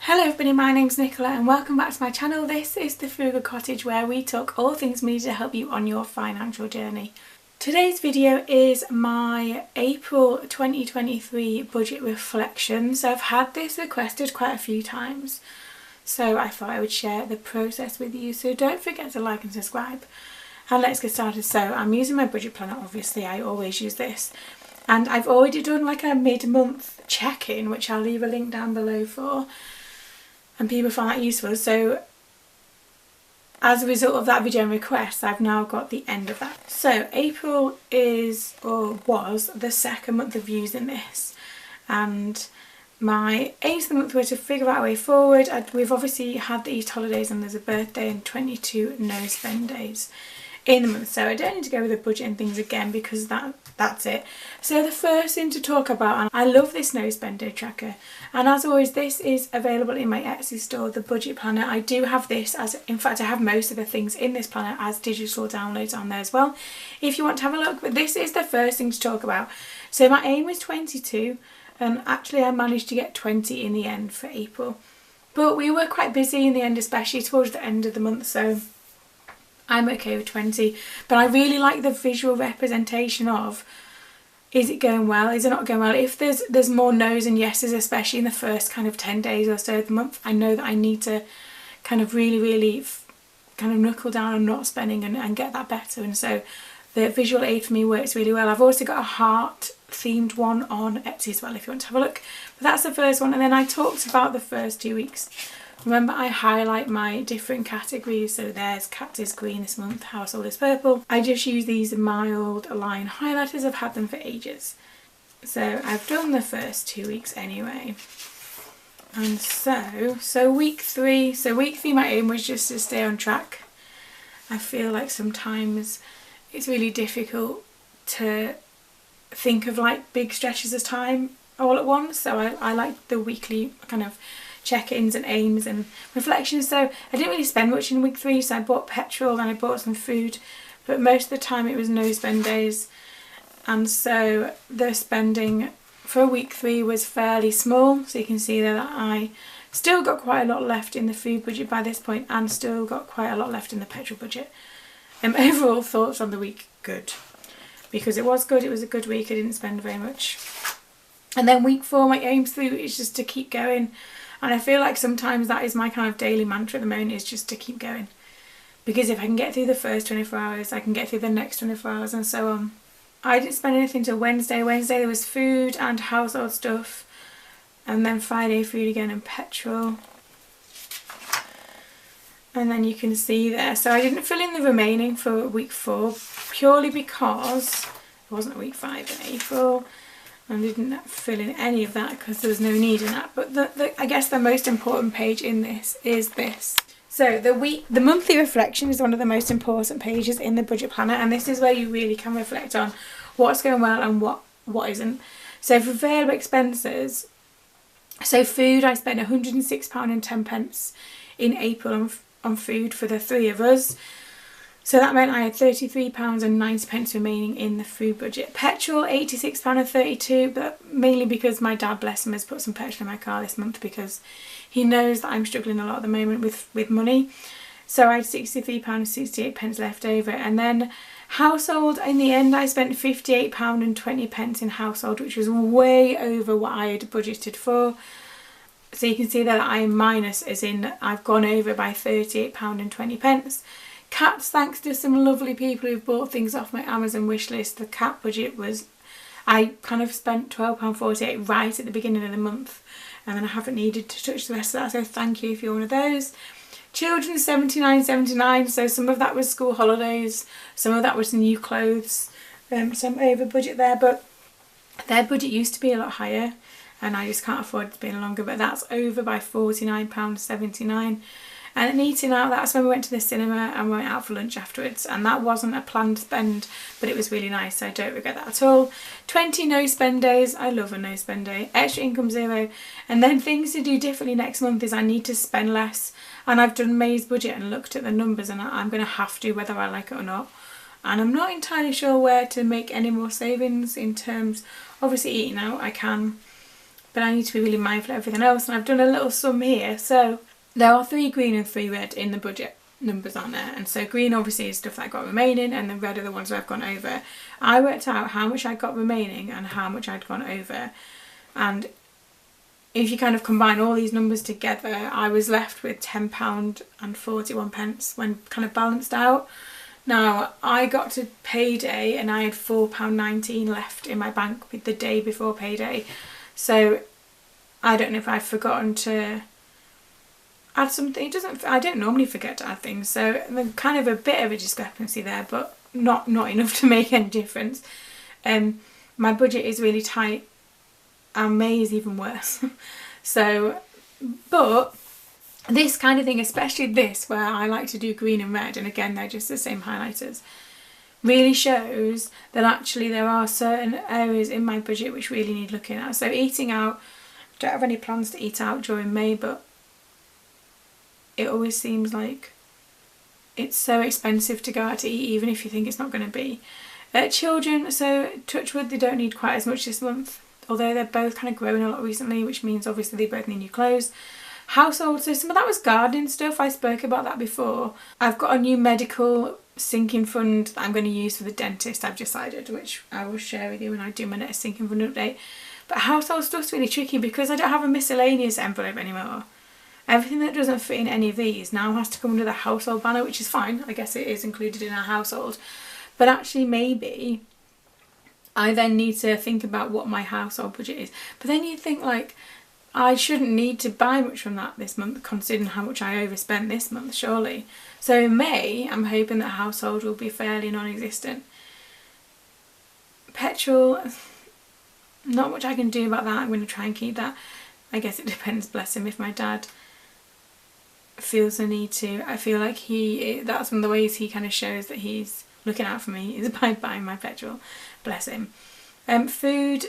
Hello everybody, my name's Nicola and welcome back to my channel. This is the Frugal Cottage, where we talk all things media to help you on your financial journey. Today's video is my April 2023 budget reflection. So I've had this requested quite a few times, so I thought I would share the process with you. So don't forget to like and subscribe, and let's get started. So I'm using my budget planner, obviously I always use this, and I've already done like a mid-month check-in, which I'll leave a link down below for, and people find that useful. So as a result of that video and requests, I've now got the end of that. So April is, or was, the second month of using this, and my aims for the month were to figure out a way forward. We've obviously had the Easter holidays and there's a birthday and 22 no spend days in the month, so I don't need to go with the budget and things again because that's it. So the first thing to talk about, and I love this no spend day tracker, and as always this is available in my Etsy store, the budget planner. I do have this as, in fact I have most of the things in this planner as digital downloads on there as well if you want to have a look, but this is the first thing to talk about. So my aim was 22 and actually I managed to get 20 in the end for April, but we were quite busy in the end, especially towards the end of the month, so I'm okay with 20, but I really like the visual representation of, is it going well, is it not going well? If there's more no's and yeses, especially in the first kind of 10 days or so of the month, I know that I need to kind of really kind of knuckle down on not spending and get that better, and so the visual aid for me works really well. I've also got a heart themed one on Etsy as well if you want to have a look, but that's the first one. And then I talked about the first 2 weeks. Remember, I highlight my different categories, so there's cat is green this month, household is purple. I just use these mild line highlighters, I've had them for ages. So I've done the first 2 weeks anyway. And so week three my aim was just to stay on track. I feel like sometimes it's really difficult to think of like big stretches of time all at once, so I like the weekly kind of check-ins and aims and reflections. So I didn't really spend much in week 3, so I bought petrol and I bought some food, but most of the time it was no spend days, and so the spending for week 3 was fairly small. So you can see there that I still got quite a lot left in the food budget by this point and still got quite a lot left in the petrol budget. Overall thoughts on the week, good, because it was good, it was a good week, I didn't spend very much. And then week 4, my aims through is just to keep going. And I feel like sometimes that is my kind of daily mantra at the moment, is just to keep going. Because if I can get through the first 24 hours, I can get through the next 24 hours and so on. I didn't spend anything till Wednesday. Wednesday there was food and household stuff. And then Friday food again and petrol. And then you can see there. So I didn't fill in the remaining for week 4 purely because it wasn't week 5 in April. I didn't fill in any of that because there was no need in that, but I guess the most important page in this is this. So the monthly reflection is one of the most important pages in the budget planner, and this is where you really can reflect on what's going well and what isn't. So for variable expenses, so food, I spent £106.10 in April on food for the 3 of us. So that meant I had £33.90 remaining in the food budget. Petrol, £86.32, but mainly because my dad, bless him, has put some petrol in my car this month because he knows that I'm struggling a lot at the moment with money. So I had £63.68 left over. And then household, in the end I spent £58.20 in household, which was way over what I had budgeted for. So you can see that I am minus, as in I've gone over by £38.20. Cats, thanks to some lovely people who've bought things off my Amazon wish list, the cat budget was, I kind of spent £12.48 right at the beginning of the month, and then I haven't needed to touch the rest of that, so thank you if you're one of those. Children, £79.79, so some of that was school holidays, some of that was new clothes, so I'm over budget there, but their budget used to be a lot higher and I just can't afford it to be any longer, but that's over by £49.79. And eating out, that's when we went to the cinema and we went out for lunch afterwards, and that wasn't a planned spend, but it was really nice, so I don't regret that at all. 20 no spend days, I love a no spend day. Extra income 0, and then things to do differently next month is I need to spend less, and I've done May's budget and looked at the numbers, and I'm going to have to, whether I like it or not. And I'm not entirely sure where to make any more savings in terms, obviously eating out I can, but I need to be really mindful of everything else, and I've done a little sum here. So there are 3 green and 3 red in the budget numbers on there, and so green obviously is stuff that I got remaining, and the red are the ones that I've gone over. I worked out how much I got remaining and how much I'd gone over, and if you kind of combine all these numbers together, I was left with £10.41 when kind of balanced out. Now, I got to payday and I had £4.19 left in my bank with the day before payday. So I don't know if I've forgotten to add something. I don't normally forget to add things, so there's kind of a bit of a discrepancy there, but not enough to make any difference. My budget is really tight, and May is even worse. So, but this kind of thing, especially this where I like to do green and red, and again they're just the same highlighters, really shows that actually there are certain areas in my budget which really need looking at. So eating out, I don't have any plans to eat out during May, but it always seems like it's so expensive to go out to eat, even if you think it's not going to be. Children, so touch wood, they don't need quite as much this month, although they're both kind of growing a lot recently, which means obviously they both need new clothes. Household, so some of that was gardening stuff. I spoke about that before. I've got a new medical sinking fund that I'm going to use for the dentist, I've decided, which I will share with you when I do my next sinking fund update. But household stuff's really tricky because I don't have a miscellaneous envelope anymore. Everything that doesn't fit in any of these now has to come under the household banner, which is fine. I guess it is included in our household. But actually maybe I then need to think about what my household budget is. But then you think like, I shouldn't need to buy much from that this month, considering how much I overspent this month, surely. So in May, I'm hoping that household will be fairly non-existent. Petrol, not much I can do about that. I'm going to try and keep that. I guess it depends, bless him, if my dad feels the need to. I feel like that's one of the ways he kind of shows that he's looking out for me, is by buying my petrol, bless him. Food,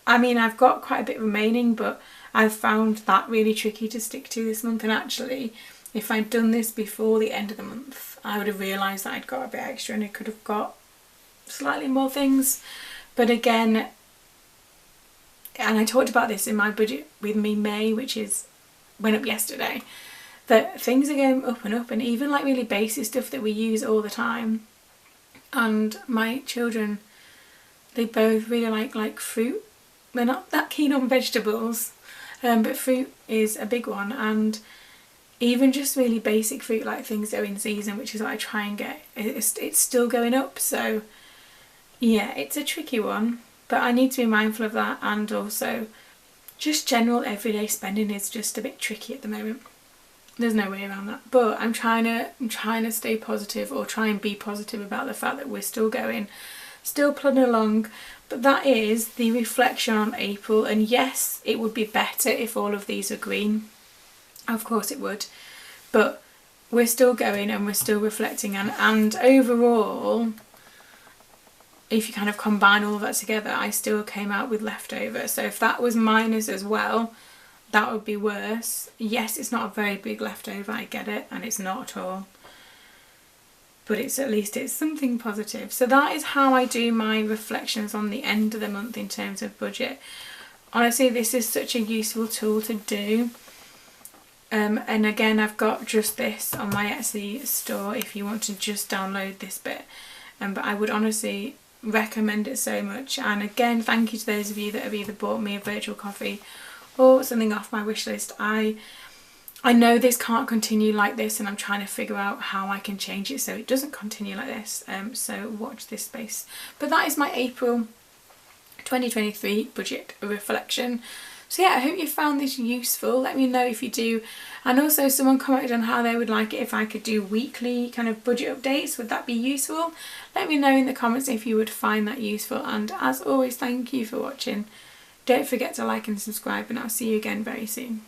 I mean, I've got quite a bit remaining, but I've found that really tricky to stick to this month, and actually if I'd done this before the end of the month I would have realised that I'd got a bit extra and I could have got slightly more things. But again, and I talked about this in my budget with me May, which went up yesterday, that things are going up and up, and even like really basic stuff that we use all the time. And my children, they both really like fruit. They're not that keen on vegetables, but fruit is a big one, and even just really basic fruit like things that are in season, which is what I try and get, it's still going up. So yeah, it's a tricky one, but I need to be mindful of that, and also just general everyday spending is just a bit tricky at the moment. There's no way around that, but I'm trying to stay positive, or try and be positive about the fact that we're still going, still plodding along. But that is the reflection on April, and yes, it would be better if all of these are green. Of course it would, but we're still going and we're still reflecting, and overall, if you kind of combine all of that together, I still came out with leftover. So if that was minus as well, that would be worse. Yes, it's not a very big leftover, I get it, and it's not at all. But at least it's something positive. So that is how I do my reflections on the end of the month in terms of budget. Honestly, this is such a useful tool to do. And again, I've got just this on my Etsy store if you want to just download this bit. But I would honestly recommend it so much. And again, thank you to those of you that have either bought me a virtual coffee or something off my wish list. I know this can't continue like this, and I'm trying to figure out how I can change it so it doesn't continue like this. So watch this space. But that is my April 2023 budget reflection. So yeah, I hope you found this useful. Let me know if you do. And also someone commented on how they would like it if I could do weekly kind of budget updates. Would that be useful? Let me know in the comments if you would find that useful. And as always, thank you for watching. Don't forget to like and subscribe, and I'll see you again very soon.